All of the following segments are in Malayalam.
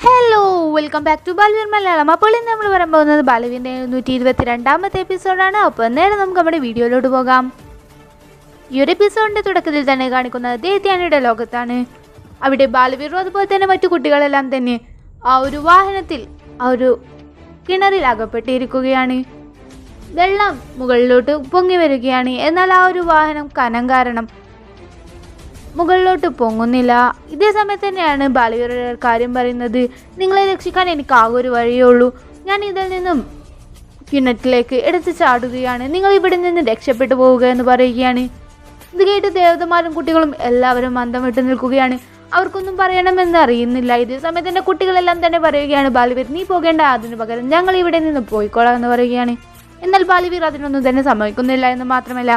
Hello, welcome back to Balveer Malayalam. അപ്പോൾ ഇന്ന് നമ്മൾ പറയാൻ പോകുന്നത് ബാലവീറിൻ്റെ 122ാമത്തെ എപ്പിസോഡാണ്. അപ്പോൾ നേരെ നമുക്ക് നമ്മുടെ വീഡിയോയിലോട്ട് പോകാം. ഈ ഒരു എപ്പിസോഡിൻ്റെ തുടക്കത്തിൽ തന്നെ കാണിക്കുന്നത് ദേത്യാനിയുടെ ലോകത്താണ്. അവിടെ ബാലവീറും അതുപോലെ തന്നെ മറ്റു കുട്ടികളെല്ലാം തന്നെ ആ ഒരു വാഹനത്തിൽ ആ ഒരു കിണറിൽ അകപ്പെട്ടിരിക്കുകയാണ്. വെള്ളം മുകളിലോട്ട് പൊങ്ങി വരികയാണ്. എന്നാൽ ആ ഒരു വാഹനം കനം കാരണം മുകളിലോട്ട് പൊങ്ങുന്നില്ല. ഇതേ സമയത്ത് തന്നെയാണ് ബാലവീറുടെ കാര്യം പറയുന്നത്. നിങ്ങളെ രക്ഷിക്കാൻ എനിക്ക് ആകെ ഒരു വഴിയേ ഉള്ളൂ. ഞാൻ ഇതിൽ നിന്നും കിണറ്റിലേക്ക് എടുത്ത് ചാടുകയാണ്. നിങ്ങൾ ഇവിടെ നിന്ന് രക്ഷപ്പെട്ടു പോവുക എന്ന് പറയുകയാണ്. ഇത് കേട്ട് ദേവതമാരും കുട്ടികളും എല്ലാവരും മന്ദം വിട്ട് നിൽക്കുകയാണ്. അവർക്കൊന്നും പറയണമെന്ന് അറിയുന്നില്ല. ഇതേ സമയത്ത് തന്നെ കുട്ടികളെല്ലാം തന്നെ പറയുകയാണ്, ബാലവീർ നീ പോകേണ്ട, അതിന് പകരം ഞങ്ങൾ ഇവിടെ നിന്ന് പോയിക്കോളാം എന്ന് പറയുകയാണ്. എന്നാൽ ബാലവീർ അതിനൊന്നും തന്നെ സമ്മതിക്കുന്നില്ല എന്ന് മാത്രമല്ല,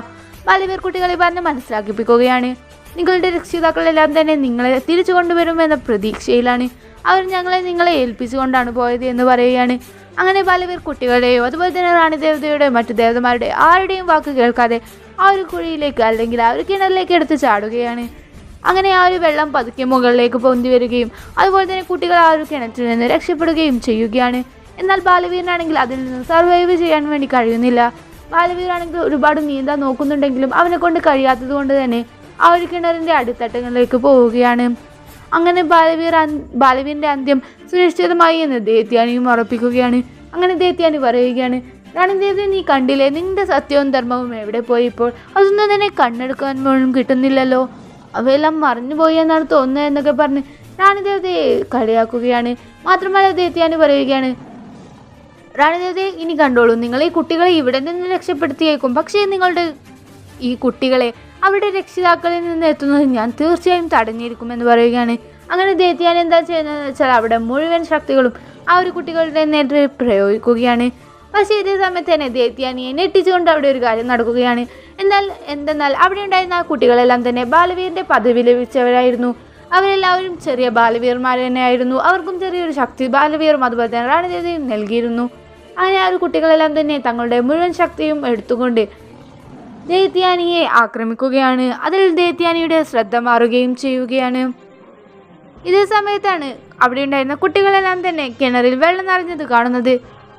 ബാലവീർ കുട്ടികളെ പറഞ്ഞ് മനസ്സിലാക്കിപ്പിക്കുകയാണ്. നിങ്ങളുടെ രക്ഷിതാക്കളെല്ലാം തന്നെ നിങ്ങളെ തിരിച്ചു കൊണ്ടുവരുമെന്ന പ്രതീക്ഷയിലാണ്. അവർ നിങ്ങളെ ഏൽപ്പിച്ചുകൊണ്ടാണ് പോയത് എന്ന് പറയുകയാണ്. അങ്ങനെ ബാലവീർ കുട്ടികളുടെയോ അതുപോലെ തന്നെ റാണി ദേവതയുടെയോ മറ്റു ദേവതമാരുടെ ആരുടെയും വാക്ക് കേൾക്കാതെ ആ ഒരു കുഴിയിലേക്ക് അല്ലെങ്കിൽ ആ ഒരു കിണറിലേക്ക് എടുത്ത് ചാടുകയാണ്. അങ്ങനെ ആ ഒരു വെള്ളം പതുക്കെ മുകളിലേക്ക് പൊന്തി വരികയും അതുപോലെ തന്നെ കുട്ടികൾ ആ ഒരു കിണറ്റിൽ നിന്ന് രക്ഷപ്പെടുകയും ചെയ്യുകയാണ്. എന്നാൽ ബാലവീറിനാണെങ്കിൽ അതിൽ നിന്ന് സർവൈവ് ചെയ്യാൻ വേണ്ടി കഴിയുന്നില്ല. ബാലവീറാണെങ്കിൽ ഒരുപാട് നീന്താൻ നോക്കുന്നുണ്ടെങ്കിലും അവനെ കൊണ്ട് കഴിയാത്തത് കൊണ്ട് തന്നെ ആ ഒരു കിണറിൻ്റെ അടിത്തട്ടങ്ങളിലേക്ക് പോവുകയാണ്. അങ്ങനെ ബാലവീറിൻ്റെ അന്ത്യം സുനിശ്ചിതമായി എന്ന് ദേത്യാനിയും ഉറപ്പിക്കുകയാണ്. അങ്ങനെ ദേത്യാനി പറയുകയാണ്, റാണി ദേവി നീ കണ്ടില്ലേ, നിന്റെ സത്യവും ധർമ്മവും എവിടെ പോയി? ഇപ്പോൾ അതൊന്നും തന്നെ കണ്ണെടുക്കാൻ പോലും കിട്ടുന്നില്ലല്ലോ, അവയെല്ലാം മറഞ്ഞുപോയി എന്നാണ് തോന്നുന്നത് എന്നൊക്കെ പറഞ്ഞ് റാണി ദേവതയെ കളിയാക്കുകയാണ്. മാത്രമല്ല ദേത്യാനി പറയുകയാണ്, റാണി ദേവതയെ ഇനി കണ്ടോളൂ, നിങ്ങൾ ഈ കുട്ടികളെ ഇവിടെ നിന്ന് രക്ഷപ്പെടുത്തിയേക്കും, പക്ഷേ നിങ്ങളുടെ ഈ കുട്ടികളെ അവരുടെ രക്ഷിതാക്കളിൽ നിന്ന് എത്തുന്നത് ഞാൻ തീർച്ചയായും തടഞ്ഞിരിക്കുമെന്ന് പറയുകയാണ്. അങ്ങനെ ദേത്യാനി എന്താ ചെയ്യുന്നതെന്ന് വെച്ചാൽ അവിടെ മുഴുവൻ ശക്തികളും ആ ഒരു കുട്ടികളുടെ നേരെ പ്രയോഗിക്കുകയാണ്. പക്ഷേ ഇതേ സമയത്ത് തന്നെ ദേത്യാനിയെ ഞെട്ടിച്ചുകൊണ്ട് അവിടെ ഒരു കാര്യം നടക്കുകയാണ്. എന്തെന്നാൽ അവിടെ ഉണ്ടായിരുന്ന ആ കുട്ടികളെല്ലാം തന്നെ ബാലവീറിൻ്റെ പദവി ലഭിച്ചവരായിരുന്നു. അവരെല്ലാവരും ചെറിയ ബാലവീർമാർ തന്നെയായിരുന്നു. അവർക്കും ചെറിയൊരു ശക്തി ബാലവീറും അതുപോലെ തന്നെ റാണി ദേവതയും നൽകിയിരുന്നു. അങ്ങനെ ആ ഒരു കുട്ടികളെല്ലാം തന്നെ തങ്ങളുടെ മുഴുവൻ ശക്തിയും എടുത്തുകൊണ്ട് ദേത്യാനിയെ ആക്രമിക്കുകയാണ്. അതിൽ ദേത്യാനിയുടെ ശ്രദ്ധ മാറുകയും ചെയ്യുകയാണ്. ഇതേ സമയത്താണ് അവിടെ ഉണ്ടായിരുന്ന കുട്ടികളെല്ലാം തന്നെ കിണറിൽ വെള്ളം നിറഞ്ഞത് കാണുന്നത്.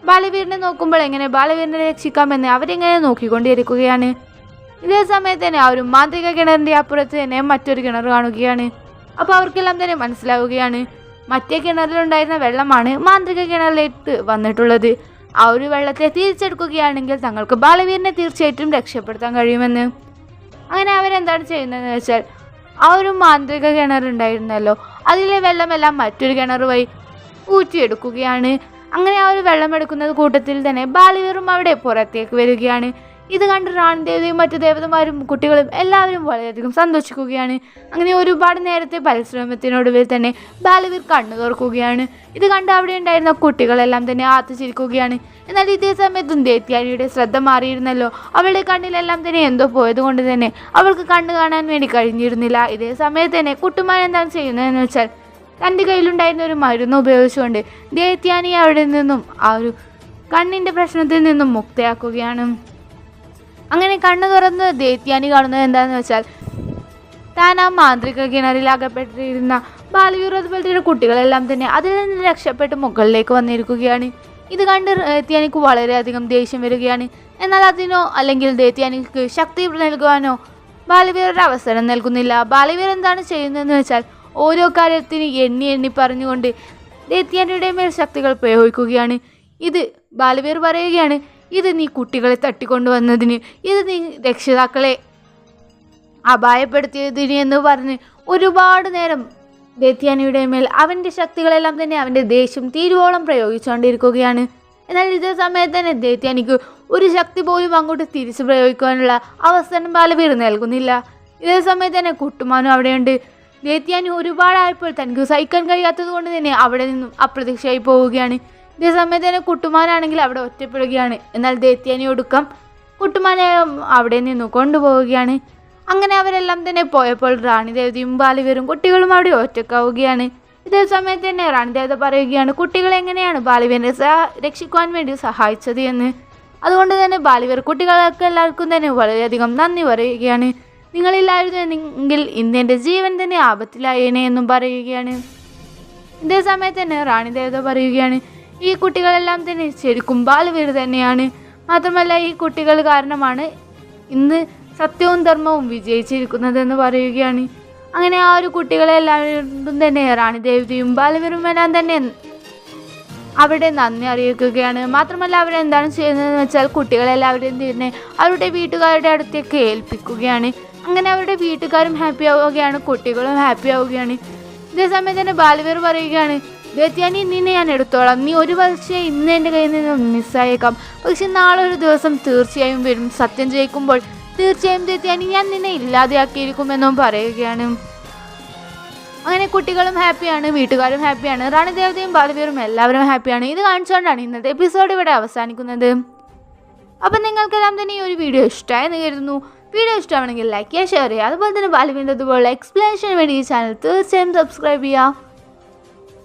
ബാലവീറിനെ നോക്കുമ്പോൾ എങ്ങനെ ബാലവീറിനെ രക്ഷിക്കാമെന്ന് അവരെങ്ങനെ നോക്കിക്കൊണ്ടിരിക്കുകയാണ്. ഇതേ സമയത്ത് തന്നെ ആ ഒരു മാന്ത്രിക കിണറിൻ്റെ അപ്പുറത്ത് തന്നെ മറ്റൊരു കിണർ കാണുകയാണ്. അപ്പോൾ അവർക്കെല്ലാം തന്നെ മനസ്സിലാവുകയാണ്, മറ്റേ കിണറിലുണ്ടായിരുന്ന വെള്ളമാണ് മാന്ത്രിക കിണറിലേക്ക് വന്നിട്ടുള്ളത്. ആ ഒരു വെള്ളത്തെ തിരിച്ചെടുക്കുകയാണെങ്കിൽ തങ്ങൾക്ക് ബാലവീറിനെ തീർച്ചയായിട്ടും രക്ഷപ്പെടുത്താൻ കഴിയുമെന്ന്. അങ്ങനെ അവരെന്താണ് ചെയ്യുന്നതെന്ന് വെച്ചാൽ ആ ഒരു മാന്ത്രിക കിണറുണ്ടായിരുന്നല്ലോ, അതിലെ വെള്ളമെല്ലാം മറ്റൊരു കിണർ വഴി ഊറ്റിയെടുക്കുകയാണ്. അങ്ങനെ ആ ഒരു വെള്ളം എടുക്കുന്നത് കൂട്ടത്തിൽ തന്നെ ബാലവീറും അവിടെ പുറത്തേക്ക് വരികയാണ്. ഇത് കണ്ട് റാണി ദേവതയും മറ്റു ദേവതമാരും കുട്ടികളും എല്ലാവരും വളരെയധികം സന്തോഷിക്കുകയാണ്. അങ്ങനെ ഒരുപാട് നേരത്തെ പരിശ്രമത്തിനൊടുവിൽ തന്നെ ബാലവീർ കണ്ണു തുറക്കുകയാണ്. ഇത് കണ്ട് അവിടെ ഉണ്ടായിരുന്ന കുട്ടികളെല്ലാം തന്നെ ആർത്തിച്ചിരിക്കുകയാണ്. എന്നാൽ ഇതേ സമയത്തും ദേത്യാനിയുടെ ശ്രദ്ധ മാറിയിരുന്നല്ലോ. അവളുടെ കണ്ണിലെല്ലാം തന്നെ എന്തോ പോയത് കൊണ്ട് തന്നെ അവൾക്ക് കണ്ണ് കാണാൻ വേണ്ടി കഴിഞ്ഞിരുന്നില്ല. ഇതേ സമയത്ത് തന്നെ കുട്ടുമാൻ എന്താണ് ചെയ്യുന്നതെന്ന് വെച്ചാൽ തൻ്റെ കയ്യിലുണ്ടായിരുന്ന ഒരു മരുന്ന് ഉപയോഗിച്ചുകൊണ്ട് ദേത്യാനിയെ അവിടെ നിന്നും ആ ഒരു കണ്ണിൻ്റെ പ്രശ്നത്തിൽ നിന്നും മുക്തയാക്കുകയാണ്. അങ്ങനെ കണ്ണു തുറന്ന് ദേത്യാനി കാണുന്നത് എന്താണെന്ന് വെച്ചാൽ താൻ ആ മാന്ത്രിക കിണറിൽ അകപ്പെട്ടിരുന്ന ബാലവീർ അതുപോലത്തെ കുട്ടികളെല്ലാം തന്നെ അതിൽ നിന്ന് രക്ഷപ്പെട്ട് മുകളിലേക്ക് വന്നിരിക്കുകയാണ്. ഇത് കണ്ട് ദേത്യാനിക്ക് വളരെയധികം ദേഷ്യം വരികയാണ്. എന്നാൽ അതിനോ അല്ലെങ്കിൽ ദേത്യാനിക്ക് ശക്തി നൽകുവാനോ ബാലവീർ ഒരു അവസരം നൽകുന്നില്ല. ബാലവീർ എന്താണ് ചെയ്യുന്നതെന്ന് വെച്ചാൽ ഓരോ കാര്യത്തിന് എണ്ണി പറഞ്ഞുകൊണ്ട് ദേത്യാനിയുടെ മേൽ ശക്തികൾ പ്രയോഗിക്കുകയാണ്. ഇത് ബാലവീർ പറയുകയാണ്, ഇത് നീ കുട്ടികളെ തട്ടിക്കൊണ്ടുവന്നതിന്, ഇത് നീ രക്ഷിതാക്കളെ അപായപ്പെടുത്തിയതിന് എന്ന് പറഞ്ഞ് ഒരുപാട് നേരം ദേത്യാനിയുടെ മേൽ അവൻ്റെ ശക്തികളെല്ലാം തന്നെ അവൻ്റെ ദേഷ്യം തീരുവോളം പ്രയോഗിച്ചുകൊണ്ടിരിക്കുകയാണ്. എന്നാൽ ഇതേ സമയത്ത് തന്നെ ദേത്യാനിക്ക് ഒരു ശക്തി പോലും അങ്ങോട്ട് തിരിച്ചു പ്രയോഗിക്കാനുള്ള അവസരം ബാലവീർ നൽകുന്നില്ല. ഇതേ സമയത്ത് തന്നെ കുട്ടുമാനും അവിടെയുണ്ട്. ദേത്യാനി ഒരുപാടായപ്പോൾ തനിക്ക് സഹിക്കാൻ കഴിയാത്തത് കൊണ്ട് തന്നെ അവിടെ നിന്നും അപ്രത്യക്ഷമായി പോവുകയാണ്. ഇതേ സമയത്ത് തന്നെ കുട്ടുമാനാണെങ്കിൽ അവിടെ ഒറ്റപ്പെടുകയാണ്. എന്നാൽ ദേത്യാനി ഒടുക്കം കുട്ടുമാനെ അവിടെ നിന്ന് കൊണ്ടുപോവുകയാണ്. അങ്ങനെ അവരെല്ലാം തന്നെ പോയപ്പോൾ റാണി ദേവതയും ബാലവീറും കുട്ടികളും അവിടെ ഒറ്റക്കാവുകയാണ്. ഇതേ സമയത്ത് തന്നെ റാണി ദേവത പറയുകയാണ്, കുട്ടികളെ എങ്ങനെയാണ് ബാലവീറിനെ രക്ഷിക്കുവാൻ വേണ്ടി സഹായിച്ചത് എന്ന്. അതുകൊണ്ട് തന്നെ ബാലവീർ കുട്ടികൾക്ക് എല്ലാവർക്കും തന്നെ വളരെയധികം നന്ദി പറയുകയാണ്. നിങ്ങളില്ലായിരുന്നെങ്കിൽ ഇന്ന് എൻ്റെ ജീവൻ തന്നെ ആപത്തിലായേനെ എന്നും പറയുകയാണ്. ഇതേ സമയത്ത് തന്നെ റാണി ദേവത പറയുകയാണ്, ഈ കുട്ടികളെല്ലാം തന്നെ ശരിക്കും ബാലവീർ തന്നെയാണ്. മാത്രമല്ല ഈ കുട്ടികൾ കാരണമാണ് ഇന്ന് സത്യവും ധർമ്മവും വിജയിച്ചിരിക്കുന്നതെന്ന് പറയുകയാണ്. അങ്ങനെ ആ ഒരു കുട്ടികളെല്ലാവരും തന്നെ റാണി ദേവതയും ബാലവീറും എല്ലാം തന്നെ അവിടെ നന്ദി അറിയിക്കുകയാണ്. മാത്രമല്ല അവരെന്താണ് ചെയ്യുന്നതെന്ന് വെച്ചാൽ കുട്ടികളെല്ലാവരെയും തന്നെ അവരുടെ വീട്ടുകാരുടെ അടുത്തേക്ക് ഏൽപ്പിക്കുകയാണ്. അങ്ങനെ അവരുടെ വീട്ടുകാരും ഹാപ്പി ആവുകയാണ്, കുട്ടികളും ഹാപ്പി ആവുകയാണ്. ഇതേ സമയത്ത് തന്നെ ബാലവീർ പറയുകയാണ്, ദേത്യാനി നിന്നെ ഞാൻ എടുത്തോളാം, നീ ഒരു പക്ഷേ ഇന്ന് എൻ്റെ കയ്യിൽ നിന്ന് മിസ്സായേക്കാം, പക്ഷെ നാളെ ഒരു ദിവസം തീർച്ചയായും വരും, സത്യം ജയിക്കുമ്പോൾ തീർച്ചയായും ദേത്യാനി ഞാൻ നിന്നെ ഇല്ലാതെയാക്കിയിരിക്കുമെന്നും പറയുകയാണ്. അങ്ങനെ കുട്ടികളും ഹാപ്പിയാണ്, വീട്ടുകാരും ഹാപ്പിയാണ്, റാണി ദേവതയും ബാലവീറും എല്ലാവരും ഹാപ്പിയാണ്. ഇത് കാണിച്ചുകൊണ്ടാണ് ഇന്നത്തെ എപ്പിസോഡ് ഇവിടെ അവസാനിക്കുന്നത്. അപ്പം നിങ്ങൾക്കെല്ലാം തന്നെ ഈ ഒരു വീഡിയോ ഇഷ്ടമായെന്ന് കരുതുന്നു. വീഡിയോ ഇഷ്ടമാണെങ്കിൽ ലൈക്ക് ചെയ്യുക, ഷെയർ ചെയ്യുക. അതുപോലെ തന്നെ ബാലവീറിൻ്റെ അതുപോലെ എക്സ്പ്ലനേഷന് വേണ്ടി ഈ ചാനൽ തീർച്ചയായും സബ്സ്ക്രൈബ് ചെയ്യുക.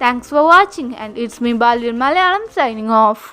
Thanks for watching and it's me Baalveer Malayalam signing off.